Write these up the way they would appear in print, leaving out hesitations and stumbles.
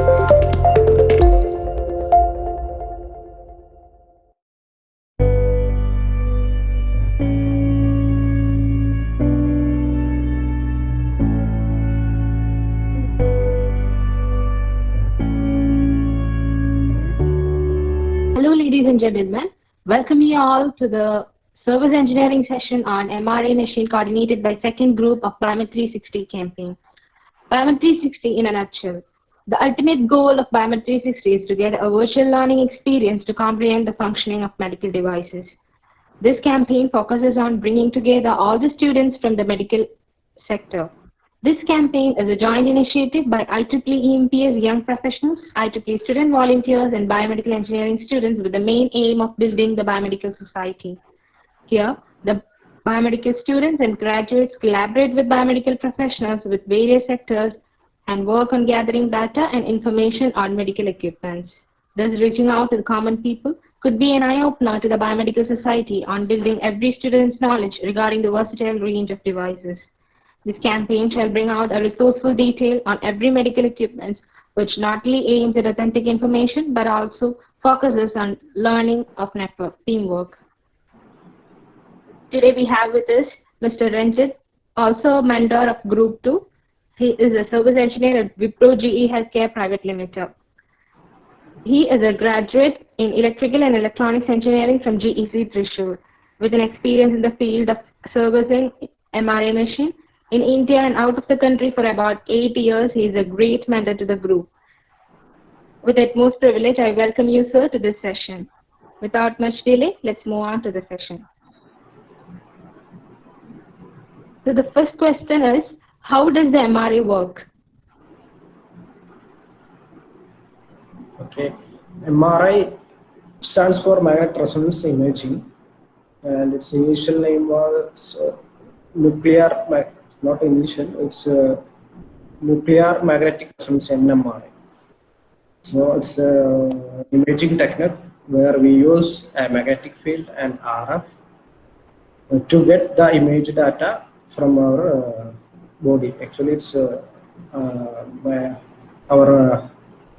Hello, ladies and gentlemen. Welcome you all to the Service Engineering session on MRA machine coordinated by second group of Biomed 360 campaign. Biomed 360 in a nutshell. The ultimate goal of Biomed 360 is to get a virtual learning experience to comprehend the functioning of medical devices. This campaign focuses on bringing together all the students from the medical sector. This campaign is a joint initiative by IEEE EMPS young professionals, IEEE student volunteers, and biomedical engineering students with the main aim of building the biomedical society. Here, the biomedical students and graduates collaborate with biomedical professionals with various sectors and work on gathering data and information on medical equipments. Thus, reaching out to the common people could be an eye-opener to the biomedical society on building every student's knowledge regarding the versatile range of devices. This campaign shall bring out a resourceful detail on every medical equipment, which not only aims at authentic information, but also focuses on learning of network teamwork. Today we have with us Mr. Ranjit, also a mentor of Group 2. He is a service engineer at Wipro GE Healthcare Private Limited. He is a graduate in electrical and electronics engineering from GEC Thrissur, with an experience in the field of servicing MRA machine. In India and out of the country for about 8 years, he is a great mentor to the group. With utmost privilege, I welcome you, sir, to this session. Without much delay, let's move on to the session. So the first question is, how does the MRA work? Okay, MRI stands for magnetic resonance imaging, and its initial name was nuclear. Not initial, it's nuclear magnetic resonance NMRI. So it's an imaging technique where we use a magnetic field and RF to get the image data from our body. Actually, it's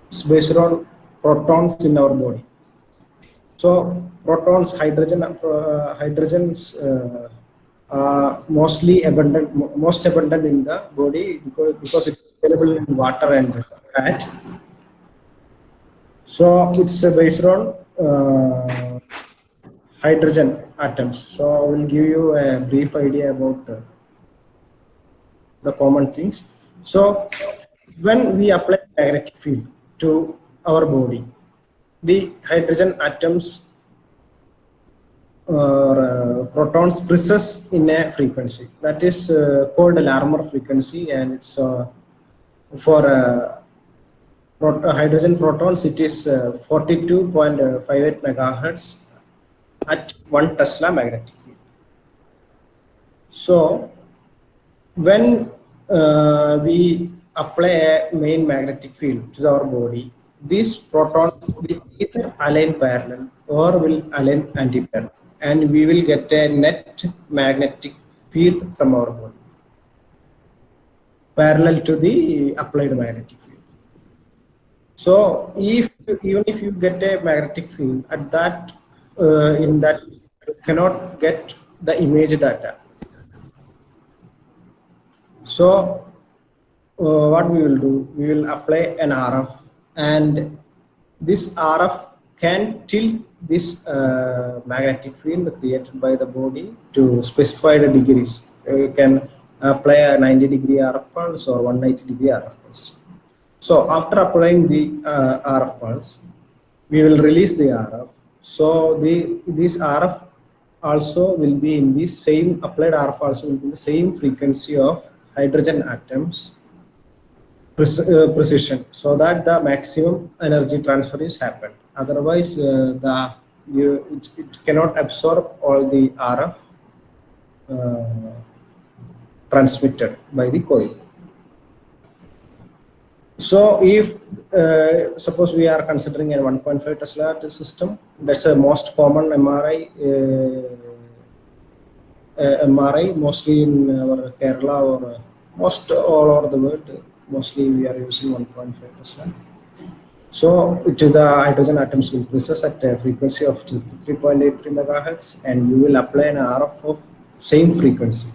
it's based on protons in our body. So protons, hydrogens most abundant in the body because it's available in water and fat. So it's based on hydrogen atoms. So I will give you a brief idea about the common things. So when we apply magnetic field to our body, the hydrogen atoms or protons precess in a frequency that is called a Larmor frequency, and it's for hydrogen protons it is 42.58 megahertz at 1 Tesla magnetic field. So when we apply a main magnetic field to our body, these protons will either align parallel or will align anti-parallel, and we will get a net magnetic field from our body parallel to the applied magnetic field. So even if you get a magnetic field at that in that you cannot get the image data. So what we will do, we will apply an RF, and this RF can tilt this magnetic field created by the body to specified degrees. You can apply a 90-degree RF pulse or 190-degree RF pulse. So after applying the RF pulse, we will release the RF. So this RF also will be in the same, applied RF also will be in the same frequency of hydrogen atoms precision, so that the maximum energy transfer is happened. Otherwise, it cannot absorb all the RF transmitted by the coil. So if suppose we are considering a 1.5 Tesla system, that's the most common MRI mostly in our Kerala or most all over the world. Mostly we are using 1.5 Tesla. So to the hydrogen atoms will precess at a frequency of 3.83 megahertz, and you will apply an RF of same frequency.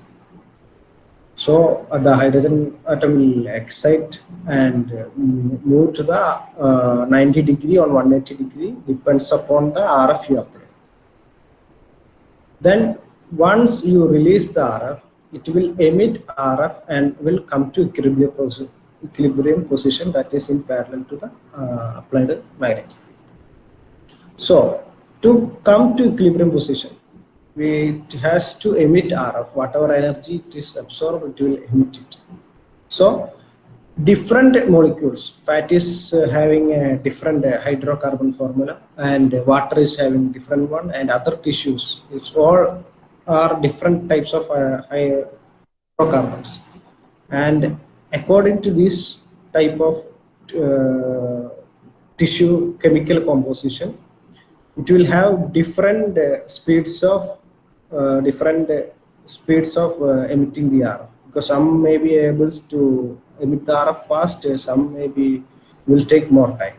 So the hydrogen atom will excite and move to the 90 degree or 180 degree, depends upon the RF you apply. Then once you release the RF, it will emit RF and will come to equilibrium position that is in parallel to the applied magnetic field. So to come to equilibrium position, it has to emit RF. Whatever energy it is absorbed, it will emit it. So different molecules, fat is having a different hydrocarbon formula, and water is having different one, and other tissues, it's all are different types of hydrocarbons. And according to this type of tissue chemical composition, it will have different speeds of emitting the RF, because some may be able to emit the RF fast, some maybe will take more time.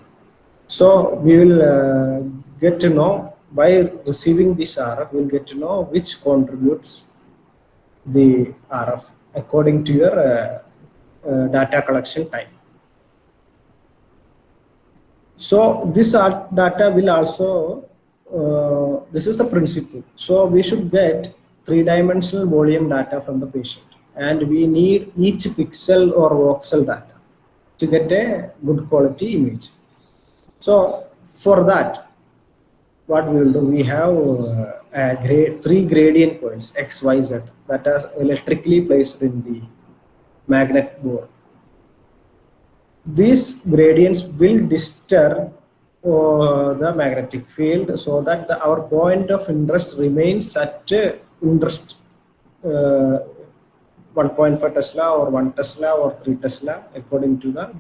So we will get to know by receiving this RF, we'll get to know which contributes the RF according to your data collection time. So this data will also, this is the principle. So we should get three-dimensional volume data from the patient, and we need each pixel or voxel data to get a good quality image. So for that, what we will do, we have three gradient coils X, Y, Z that are electrically placed in the magnet bore. These gradients will disturb the magnetic field, so that our point of interest remains at interest 1.5 Tesla or 1 Tesla or 3 Tesla according to the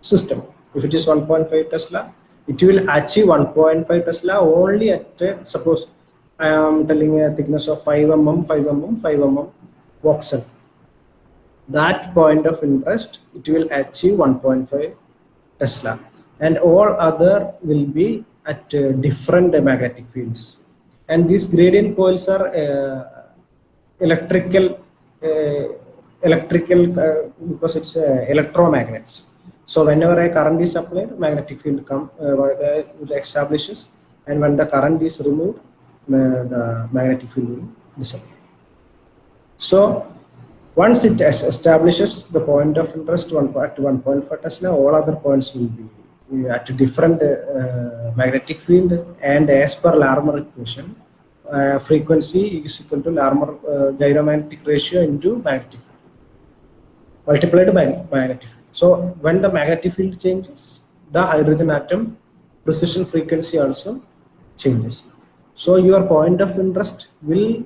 system. If it is 1.5 Tesla, it will achieve 1.5 Tesla only at suppose I am telling a thickness of 5 mm, 5 mm, 5 mm voxel. That point of interest, it will achieve 1.5 Tesla, and all other will be at different magnetic fields. And these gradient coils are electrical because it's electromagnets. So whenever a current is applied, magnetic field establishes, and when the current is removed, the magnetic field will disappear. So once it establishes the point of interest at 1.5 Tesla, all other points will be at a different magnetic field, and as per Larmor equation, frequency is equal to Larmor gyromagnetic ratio into magnetic field multiplied by magnetic field. So when the magnetic field changes, the hydrogen atom precision frequency also changes. So your point of interest will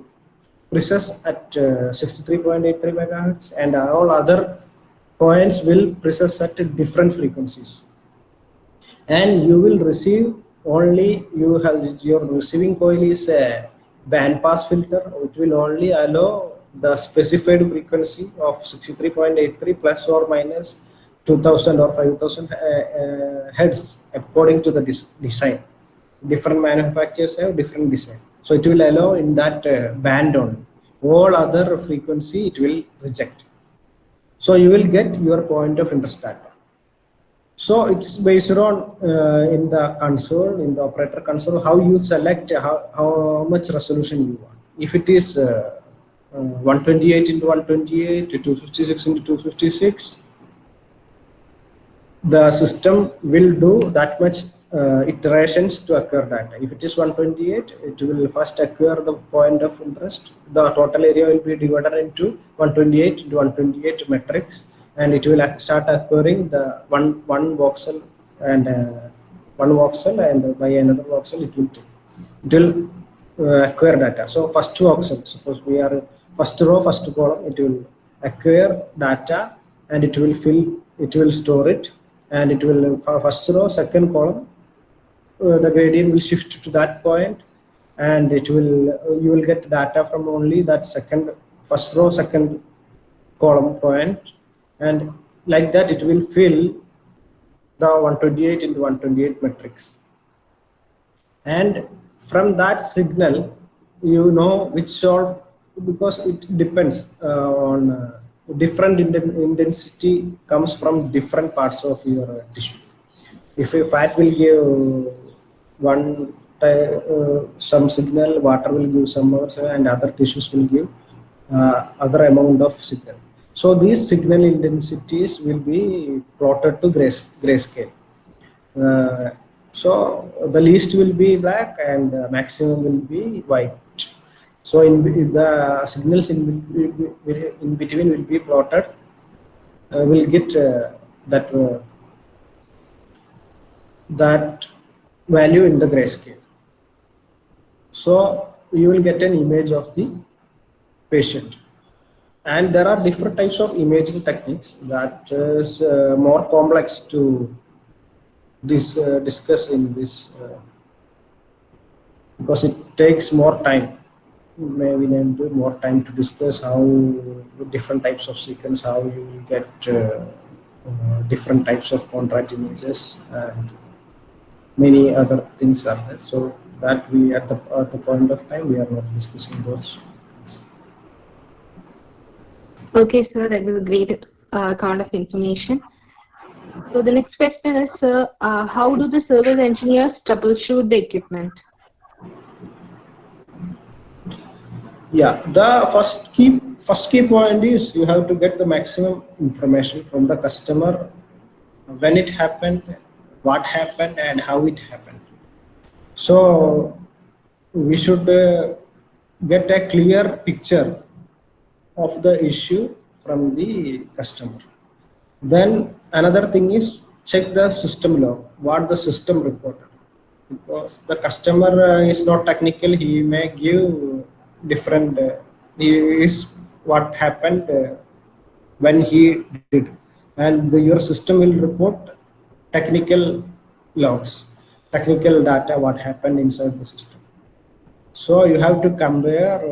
precess at 63.83 megahertz, and all other points will precess at different frequencies. And you will receive only, your receiving coil is a band pass filter. It will only allow the specified frequency of 63.83 plus or minus 2000 or 5000 hertz according to the design. Different manufacturers have different design. So it will allow in that band only. All other frequency it will reject. So you will get your point of interest data. So it's based on in the console, in the operator console, how you select how much resolution you want. If it is 128 into 128, 256 into 256, the system will do that much iterations to acquire data. If it is 128, it will first acquire the point of interest. The total area will be divided into 128 into 128 metrics, and it will start acquiring the one voxel and by another voxel it will acquire data. So first voxel, suppose we are first row, first column, it will acquire data, and it will store it, and it will first row, second column, the gradient will shift to that point, and you will get data from only that first row, second column point, and like that it will fill the 128 into 128 matrix. And from that signal, you know which sort, because it depends on different intensity comes from different parts of your tissue. If a fat will give some signal, water will give some more, and other tissues will give other amount of signal. So these signal intensities will be plotted to grayscale. Uh, so the least will be black and the maximum will be white. So in the signals in between will be plotted. Will get that value in the grayscale. So you will get an image of the patient. And there are different types of imaging techniques that is more complex to discuss in this because it takes more time. Maybe need more time to discuss how different types of sequence, how you will get different types of contrast images, and many other things are there. So that we at the point of time we are not discussing those things. Okay, sir, that was a great kind of information. So the next question is, sir, how do the service engineers troubleshoot the equipment? Yeah, the first key point is you have to get the maximum information from the customer, when it happened, what happened, and how it happened. So we should get a clear picture of the issue from the customer. Then another thing is check the system log, what the system reported. Because the customer is not technical, he may give different is what happened when he did, and your system will report technical logs, technical data, what happened inside the system. So you have to compare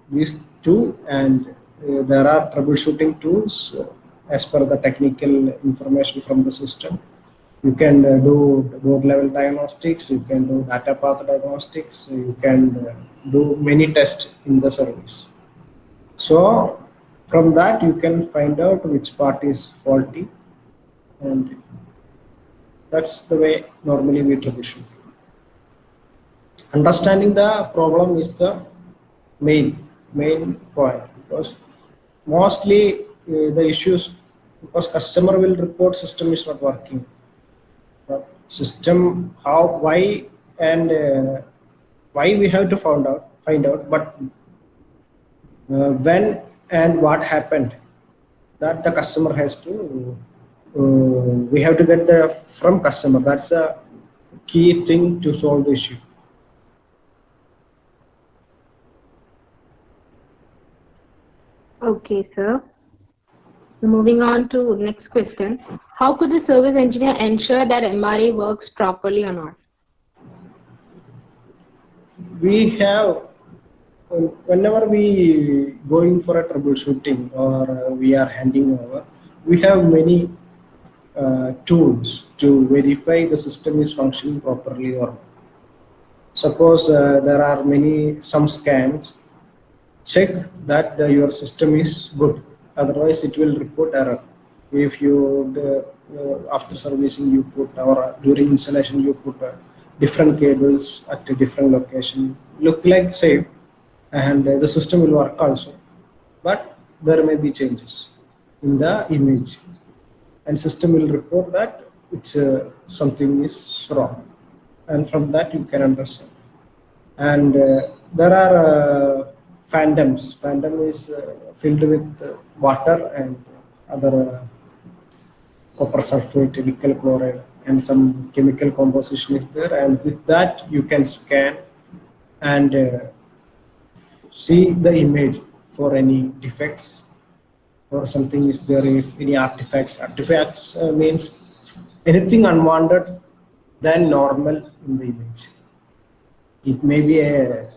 these two, and there are troubleshooting tools as per the technical information from the system. You can do board level diagnostics, you can do data path diagnostics, you can do many tests in the service. So from that you can find out which part is faulty, and that's the way normally we troubleshoot. Understanding the problem is the main point, because mostly the issues, because customer will report system is not working. System, how, why, and why we have to find out, but when and what happened, that the customer has to we have to get the from customer. That's a key thing to solve the issue. Okay, sir. So moving on to next question. How could the service engineer ensure that MRA works properly or not? We have, whenever we going for a troubleshooting or we are handing over, we have many tools to verify the system is functioning properly or not. Suppose there are some scans, check that your system is good, otherwise it will report error. If you after servicing you put, or during installation you put different cables at a different location, look like same, and the system will work also, but there may be changes in the image, and system will report that it's something is wrong, and from that you can understand. And there are phantoms. Phantom is filled with water and other copper sulfate, nickel chloride, and some chemical composition is there. And with that, you can scan and see the image for any defects or something is there. If any artifacts, means anything unwanted than normal in the image. It may be a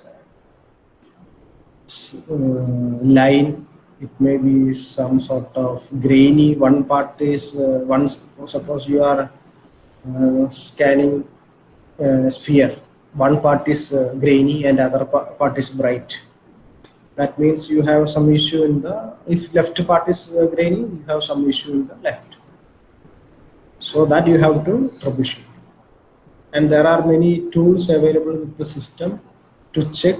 line, It may be some sort of grainy. One part is suppose you are scanning sphere. One part is grainy and other part is bright. That means you have some issue in the, if left part is grainy, you have some issue in the left. So that you have to troubleshoot. And there are many tools available with the system to check.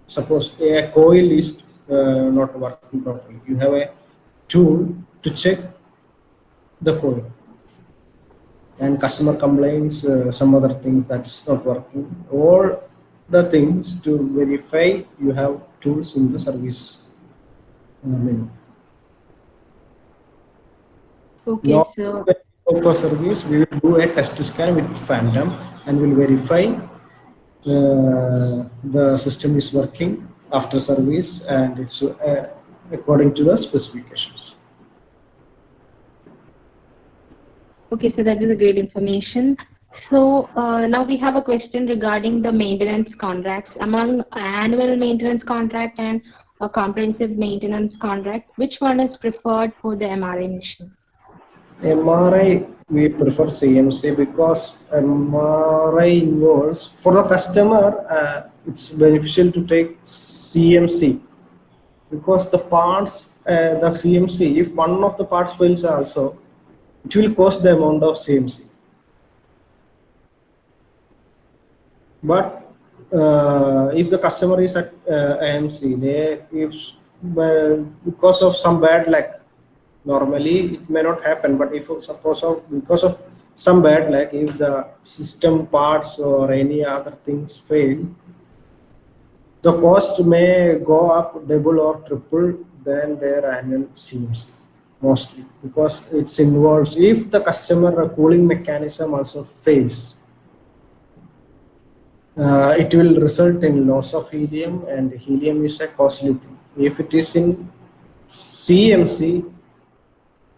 Suppose a coil is not working properly. You have a tool to check the coil. And customer complains some other things that's not working. All the things to verify, you have tools in the service menu. Okay, Now, so for service, we will do a test scan with Phantom and will verify the system is working after service and it's according to the specifications. okay, so that is a great information. So now we have a question regarding the maintenance contracts. Among annual maintenance contract and a comprehensive maintenance contract, which one is preferred for the MRI machine? MRI, we prefer CMC because MRI involves, for the customer, it's beneficial to take CMC because the parts, the CMC, if one of the parts fails also, it will cost the amount of CMC. But if the customer is at AMC, because of some bad luck, normally it may not happen, but if suppose because of some bad luck, if the system parts or any other things fail, the cost may go up double or triple than their annual CMC, mostly because it involves, if the customer cooling mechanism also fails, it will result in loss of helium, and helium is a costly thing. If it is in CMC,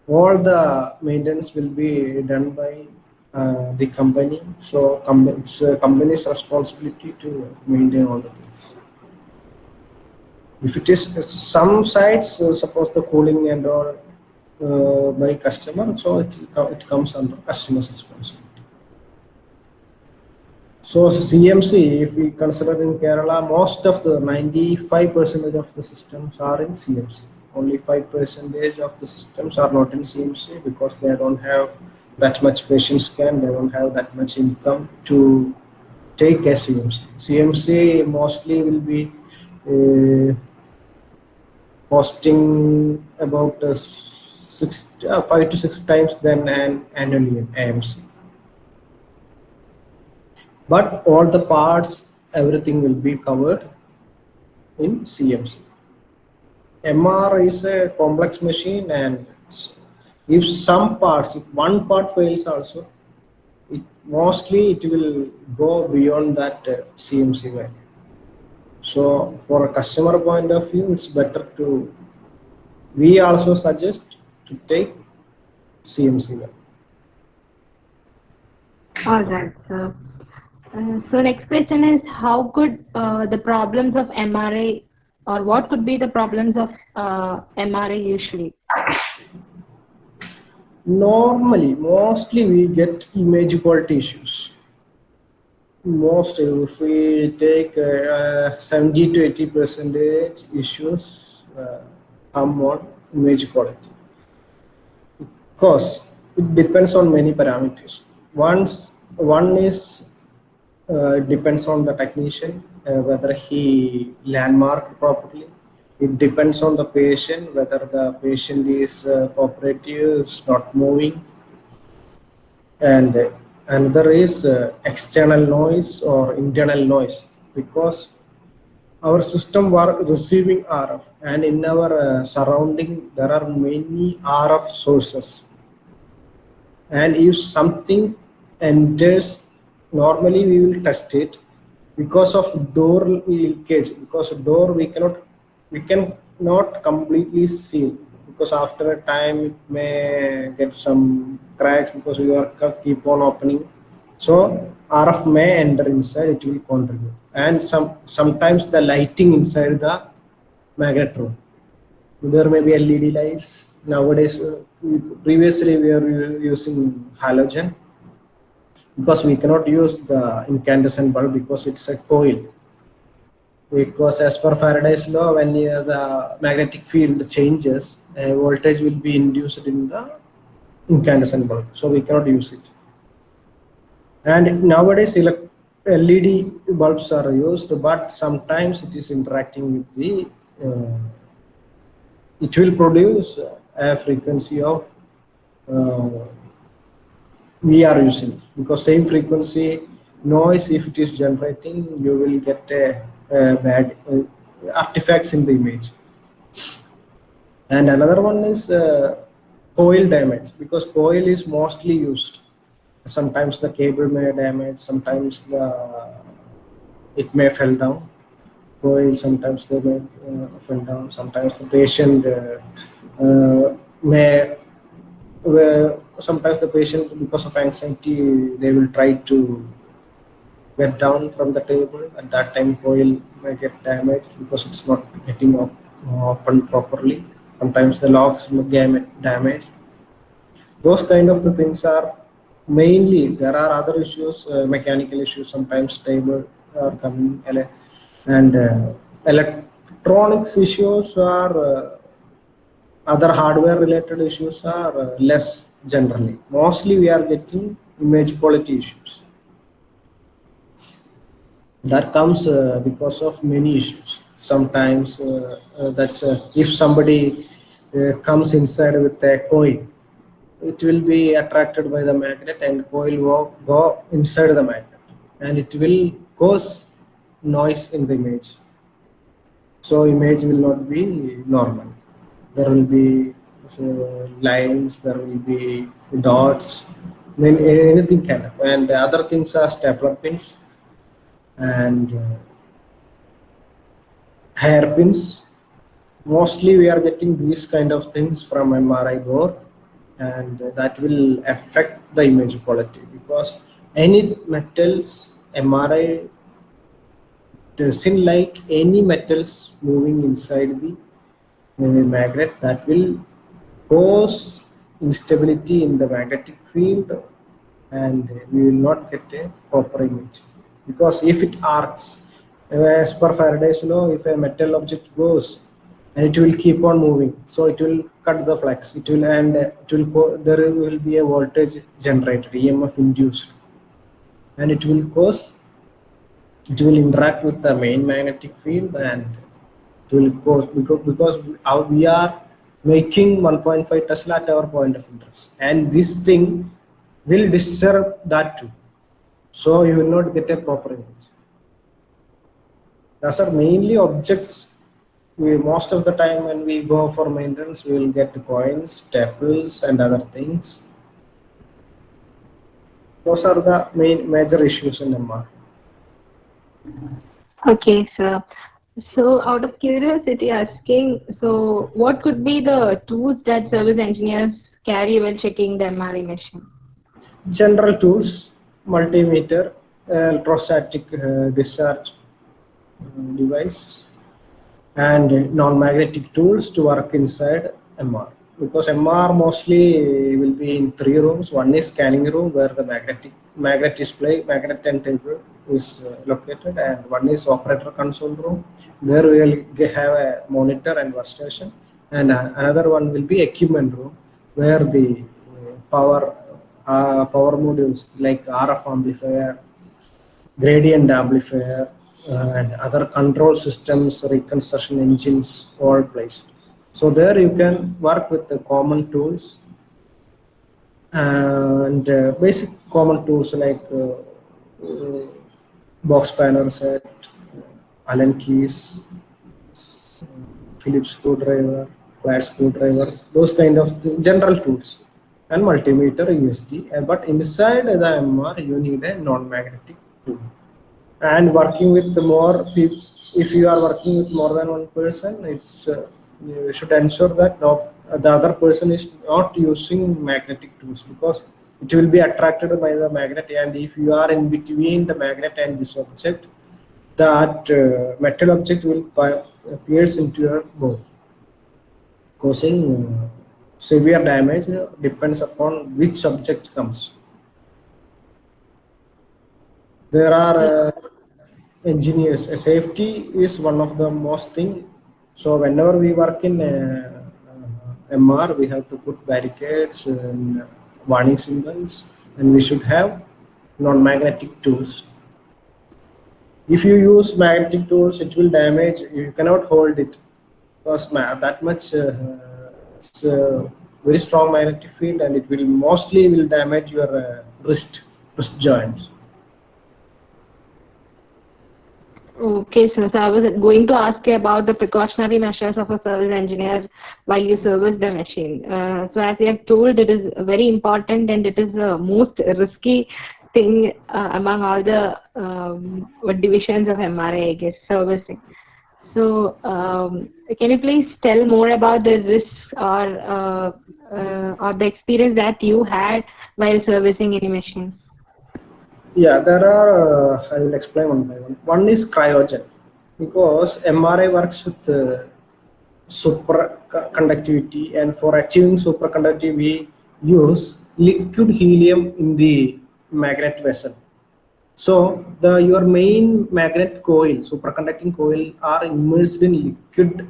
all the maintenance will be done by the company. So it's a company's responsibility to maintain all the things. If it is some sites, suppose the cooling and all by customer, so it comes under customer's responsibility. So CMC, if we consider in Kerala, most of the 95% of the systems are in CMC. Only 5% of the systems are not in CMC because they don't have that much patient scan, they don't have that much income to take a CMC. CMC mostly will be costing about 5 to 6 times than an annual AMC. But all the parts, everything will be covered in CMC. MR is a complex machine, and if some parts, if one part fails also, mostly it will go beyond that CMC value. So for a customer point of view, it's better to, we also suggest to take CMC value. All right, so so next question is, how could the problems of MRI, or what could be the problems of MRI usually? Normally, mostly we get image quality issues. Most, if we take 70 to 80% issues come on image quality, because it depends on many parameters. One is depends on the technician, whether he landmarked properly. It depends on the patient, whether the patient is cooperative, is not moving. And another is external noise or internal noise, because our system were receiving RF, and in our surrounding there are many RF sources. And if something enters, normally we will test it because of door leakage, because door we cannot completely seal, because after a time it may get some cracks because we are keep on opening. So RF may enter inside, it will contribute. And sometimes the lighting inside the magnet room. There may be LED lights. Nowadays, previously we are using halogen, because we cannot use the incandescent bulb because it's a coil. Because as per Faraday's law, when the magnetic field changes, a voltage will be induced in the incandescent bulb, so we cannot use it. And nowadays LED bulbs are used, but sometimes it is interacting with the it will produce a frequency of we are using it, because same frequency noise, if it is generating, you will get a bad artifacts in the image. And another one is coil damage, because coil is mostly used. Sometimes the cable may damage, sometimes it may fall down. Coil, sometimes they may fall down, sometimes the patient may sometimes the patient, because of anxiety, they will try to get down from the table. At that time, coil may get damaged because it's not getting opened properly. Sometimes the locks will get damaged. Those kind of the things are mainly. There are other issues, mechanical issues. Sometimes table are coming, and electronics issues are. Other hardware related issues are less generally. Mostly we are getting image quality issues. That comes because of many issues. Sometimes that's if somebody comes inside with a coil, it will be attracted by the magnet, and coil will go inside the magnet, and it will cause noise in the image. So image will not be normal. There will be lines, there will be dots, I mean, anything can happen. And other things are stapler pins and hairpins. Mostly we are getting these kind of things from MRI board, and that will affect the image quality, because any metals MRI doesn't like any metals moving inside the magnet. That will cause instability in the magnetic field, and we will not get a proper image. Because if it arcs, as per Faraday's law, if a metal object goes and it will keep on moving, so it will cut the flux. It will, and there will be a voltage generated, EMF induced, and it will it will interact with the main magnetic field, and it will cause, because we are making 1.5 Tesla at our point of interest, and this thing will disturb that too, so you will not get a proper image. Those are mainly objects. Most of the time when we go for maintenance, we will get coins, staples, and other things. Those are the major issues in MR. Okay, sir. So, out of curiosity, asking, so what could be the tools that service engineers carry while checking the MRI machine? General tools, multimeter, electrostatic discharge device, and non-magnetic tools to work inside MR. Because MR mostly will be in 3 rooms. One is scanning room, where the magnet display, magnet and table is located, and one is operator console room, where we will have a monitor and workstation, and another one will be equipment room, where the power modules like RF amplifier, gradient amplifier, and other control systems, reconstruction engines, all placed. So there you can work with the common tools, and basic common tools like box spanner set, Allen keys, Phillips screwdriver, flat screwdriver, those kind of general tools, and multimeter, ESD. But inside the MR, you need a non-magnetic tool. And working with the more people, if you are working with more than one person, it's you should ensure that the other person is not using magnetic tools, because it will be attracted by the magnet, and if you are in between the magnet and this object, that metal object will pierce into your bone. causing severe damage depends upon which subject comes. There are engineers. Safety is one of the most thing. So whenever we work in MR, we have to put barricades and warning symbols, and we should have non-magnetic tools. If you use magnetic tools, it will damage. You cannot hold it because that much it's a very strong magnetic field, and it will mostly will damage your wrist joints. Okay, so I was going to ask you about the precautionary measures of a service engineer while you service the machine. So as you have told, it is very important and it is the most risky thing among all the divisions of MRI, I guess, servicing. So can you please tell more about the risks or the experience that you had while servicing any machine? Yeah, there are. I will explain one by one. One is cryogen, because MRI works with superconductivity, and for achieving superconductivity, we use liquid helium in the magnet vessel. So your main magnet coil, superconducting coil, are immersed in liquid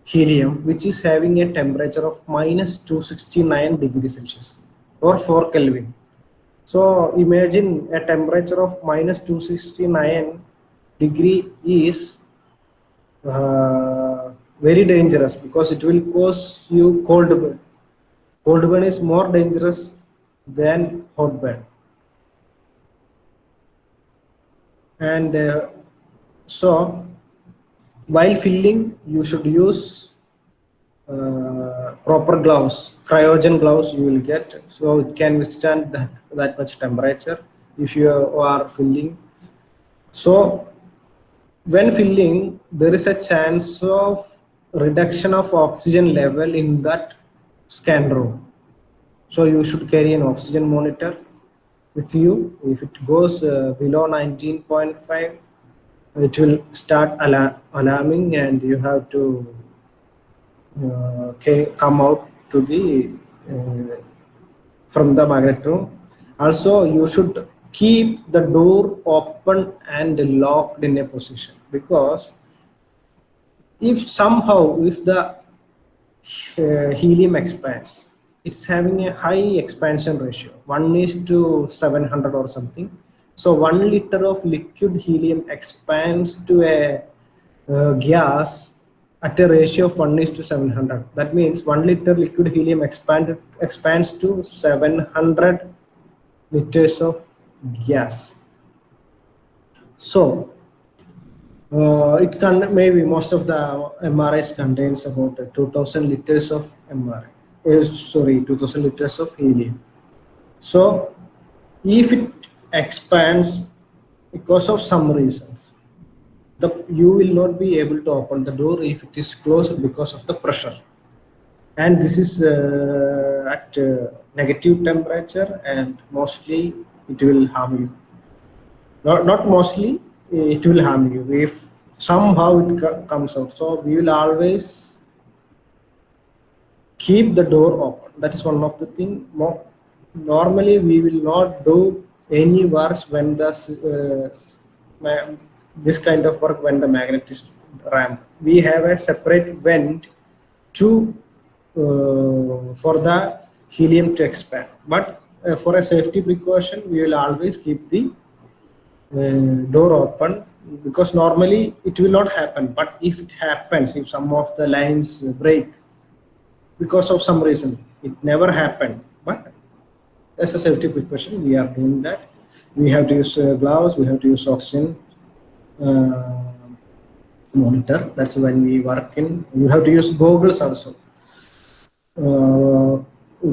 helium, which is having a temperature of minus 269 degrees Celsius or 4 Kelvin. So imagine a temperature of minus 269 degree is very dangerous, because it will cause you cold burn. Cold burn is more dangerous than hot burn. And so while filling, you should use proper gloves, cryogen gloves you will get, so it can withstand that much temperature if you are filling. So when filling, there is a chance of reduction of oxygen level in that scan room. So you should carry an oxygen monitor with you. If it goes below 19.5, it will start alarming, and you have to come out to the from the magnet room. Also, you should keep the door open and locked in a position, because if somehow if the helium expands, it's having a high expansion ratio, 1:700 or something. So 1 liter of liquid helium expands to a gas at a ratio of 1:700. That means 1 liter liquid helium expands to 700 liters of gas. So it can maybe most of the MRIs contains about 2000 liters of MRI. Sorry, 2000 liters of helium. So if it expands because of some reasons, you will not be able to open the door if it is closed because of the pressure. And this is at negative temperature, and mostly it will harm you. Not mostly, it will harm you if somehow it comes out. So we will always keep the door open. That is one of the thing. Normally we will not do any works when the this kind of work when the magnet is ramp. We have a separate vent to for the helium to expand. But for a safety precaution, we will always keep the door open, because normally it will not happen. But if it happens, if some of the lines break because of some reason, it never happened. But as a safety precaution, we are doing that. We have to use gloves. We have to use oxygen monitor. That's when we work in. You have to use goggles also.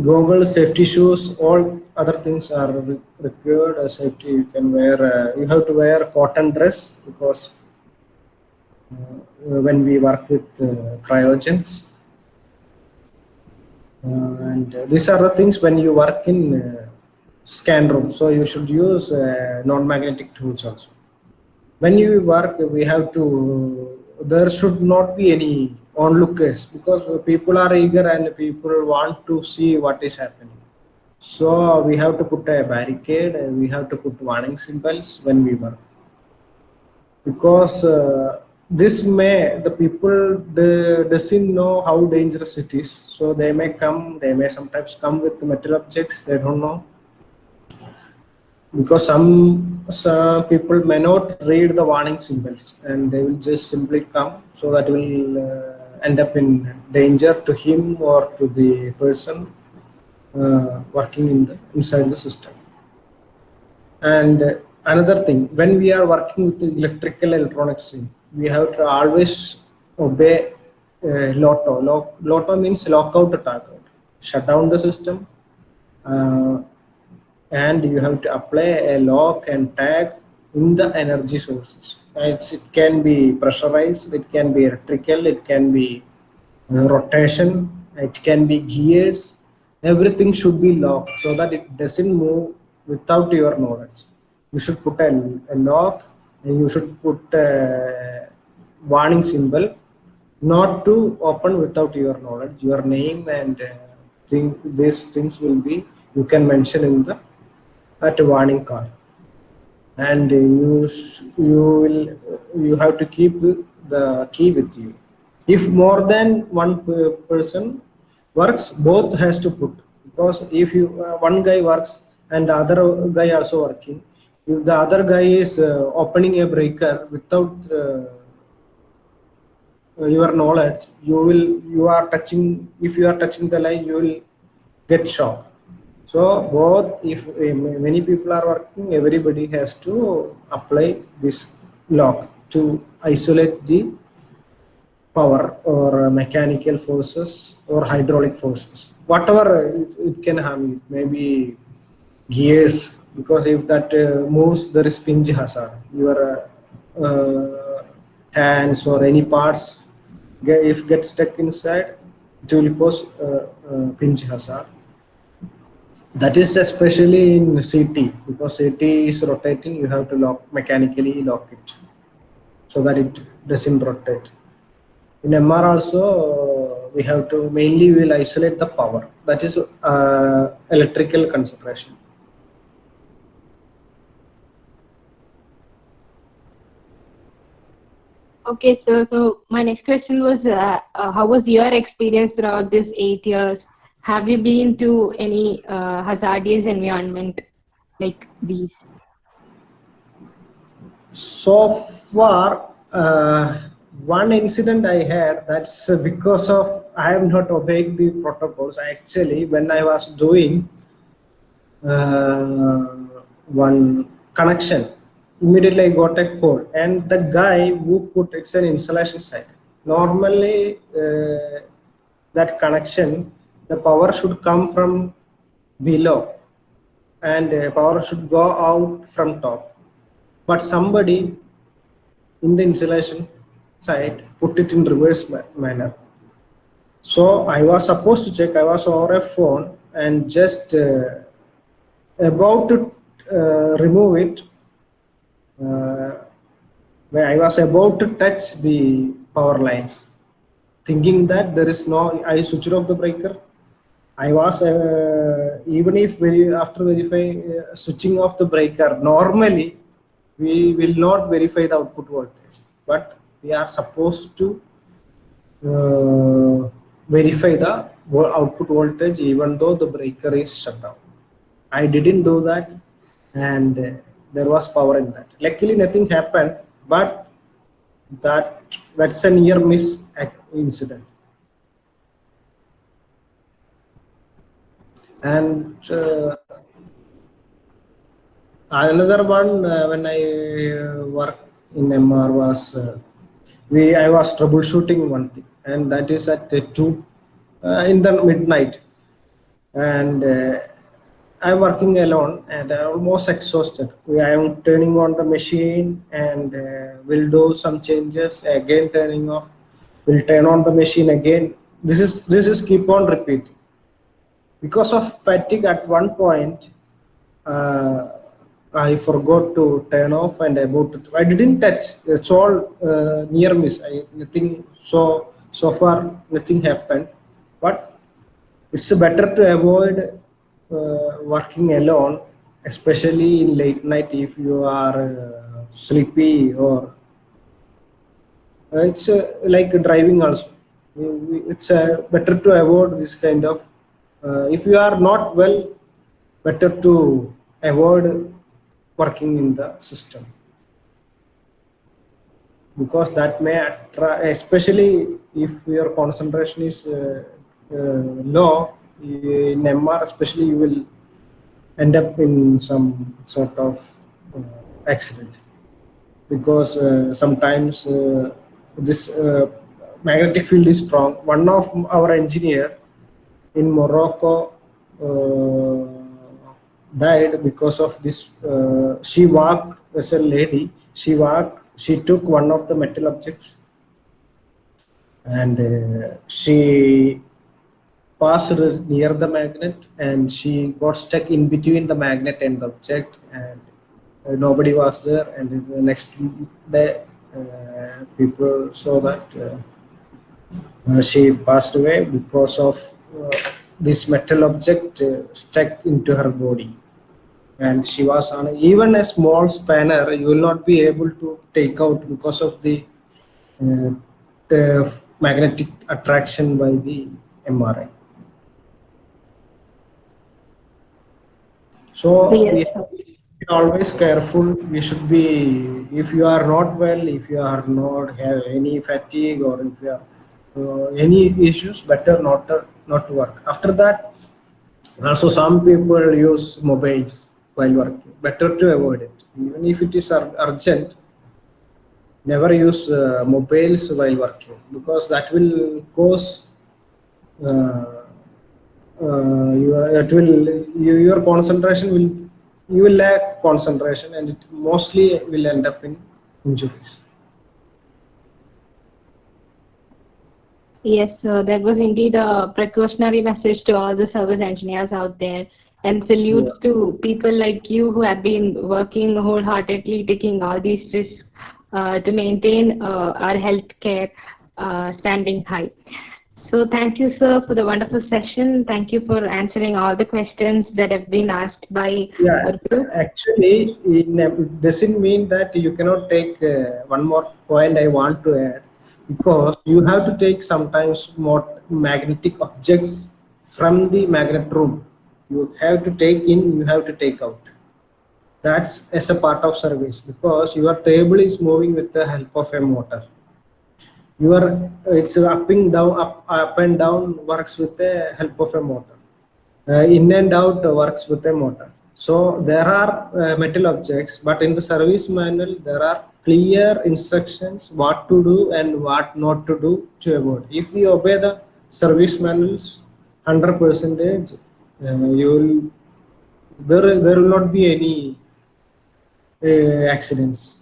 Goggles, safety shoes, all other things are required. Safety, you can wear. You have to wear cotton dress, because when we work with cryogens. And these are the things when you work in scan room. So you should use non-magnetic tools also. When you work, we have to. There should not be any onlookers, because people are eager and people want to see what is happening. So we have to put a barricade and we have to put warning symbols when we work, because this may the people doesn't know how dangerous it is, so they may sometimes come with metal objects, they don't know, because some people may not read the warning symbols and they will just simply come, so that will end up in danger to him or to the person working inside the system. And another thing, when we are working with the electrical electronics, we have to always obey LOTO. LOTO means lockout to tag out. Shut down the system, and you have to apply a lock and tag in the energy sources. It can be pressurized, it can be electrical, it can be rotation, it can be gears. Everything should be locked so that it doesn't move without your knowledge. You should put a lock, and you should put a warning symbol not to open without your knowledge. Your name and these things will be, you can mention in the at a warning card, and you have to keep the key with you. If more than one person works, both has to put, because if you one guy works and the other guy also working, if the other guy is opening a breaker without your knowledge, you are touching, if you are touching the line, you will get shocked. So both, if many people are working, everybody has to apply this lock to isolate the power or mechanical forces or hydraulic forces, whatever it can harm you. Maybe gears, because if that moves, there is pinch hazard. Your hands or any parts, if get stuck inside, it will cause pinch hazard. That is especially in CT, because CT is rotating, you have to mechanically lock it so that it doesn't rotate. In MR also, we have to mainly will isolate the power. That is electrical consideration. Okay, sir. So my next question was, how was your experience throughout these 8 years? Have you been to any hazardous environment like these? So far, one incident I had, that's because of I am not obeying the protocols. Actually, when I was doing one connection, immediately I got a call, and the guy who put, it's an installation site. Normally, that connection, the power should come from below, and power should go out from top. But somebody in the installation site put it in reverse manner. So I was supposed to check, I was over a phone and just about to remove it, when I was about to touch the power lines, thinking that there is no, I switched off the breaker. I was even if after switching off the breaker, normally we will not verify the output voltage, but we are supposed to verify the output voltage even though the breaker is shut down. I didn't do that, and there was power in that. Luckily nothing happened, but that's a near miss incident. And another one, when I work in MR was I was troubleshooting one thing, and that is at 2 in the midnight, and I'm working alone and I'm almost exhausted. I am turning on the machine and will do some changes, again turning off, will turn on the machine again. This is keep on repeating. Because of fatigue, at one point, I forgot to turn off and I didn't touch. It's all near miss. Nothing so So far nothing happened, but it's better to avoid working alone, especially in late night if you are sleepy, or it's like driving also. It's better to avoid this kind of. If you are not well, better to avoid working in the system, because that may attract, especially if your concentration is low in MR, especially you will end up in some sort of uh, accident, because sometimes this magnetic field is strong. One of our engineer in Morocco died because of this. She walked as a lady. She took one of the metal objects, and she passed near the magnet, and she got stuck in between the magnet and the object, and nobody was there. And the next day, people saw that she passed away because of this metal object stuck into her body. And she was on even a small spanner, you will not be able to take out because of the magnetic attraction by the MRI. So we Yes, have sir. to be always careful. We should be, if you are not well, if you are not have any fatigue, or if you are any issues, better not to work. After that, also some people use mobiles while working. Better to avoid it. Even if it is urgent, never use mobiles while working, because that will cause it will your concentration will, you will lack concentration, and it mostly will end up in injuries. Yes, sir. That was indeed a precautionary message to all the service engineers out there. And Yeah. salutes to people like you who have been working wholeheartedly, taking all these risks to maintain our healthcare standing high. So thank you, sir, for the wonderful session. Thank you for answering all the questions that have been asked by Yeah, our group. actually, it doesn't mean that you cannot take one more point I want to add, because you have to take sometimes more magnetic objects from the magnet room. You have to take in, you have to take out. That's as a part of service, because your table is moving with the help of a motor. Your it's up and down works with the help of a motor. In and out works with a motor. So there are metal objects, but in the service manual there are clear instructions what to do and what not to do to avoid. If we obey the service manuals 100%, you will, there will not be any accidents.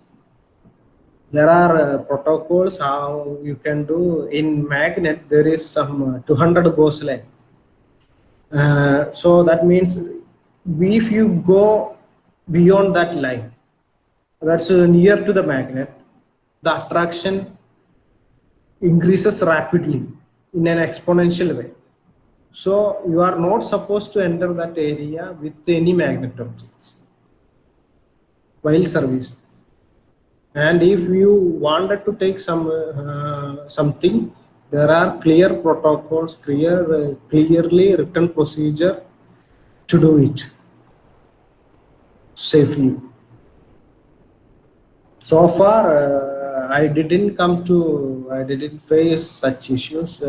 There are protocols how you can do. In magnet there is some 200 Gauss line. So that means if you go beyond that line, that's near to the magnet, the attraction increases rapidly in an exponential way. So you are not supposed to enter that area with any magnet objects while service. And if you wanted to take something, there are clear protocols, clearly written procedure to do it safely. So far, I didn't face such issues,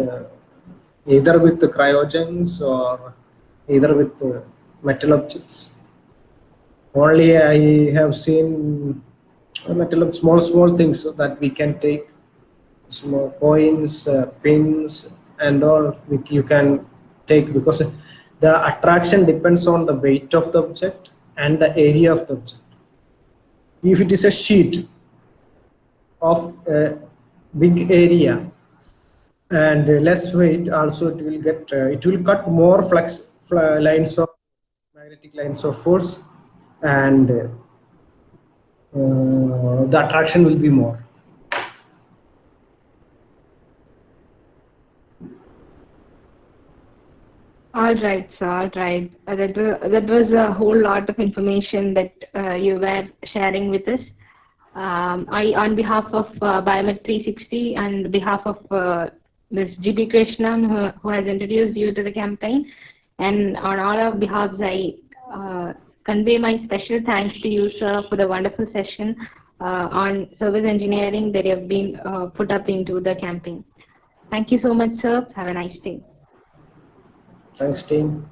either with the cryogens or either with metal objects. Only I have seen small things that we can take, small coins, pins, and all you can take, because the attraction depends on the weight of the object and the area of the object. If it is a sheet of a big area and less weight, also it will cut more lines of magnetic lines of force, and the attraction will be more. All right, sir. All right. That was a whole lot of information that you were sharing with us. On behalf of Biomet 360 and behalf of Ms. GB Krishnan, who has introduced you to the campaign, and on all our behalves, I convey my special thanks to you, sir, for the wonderful session on service engineering that you have been put up into the campaign. Thank you so much, sir. Have a nice day. Thanks, team.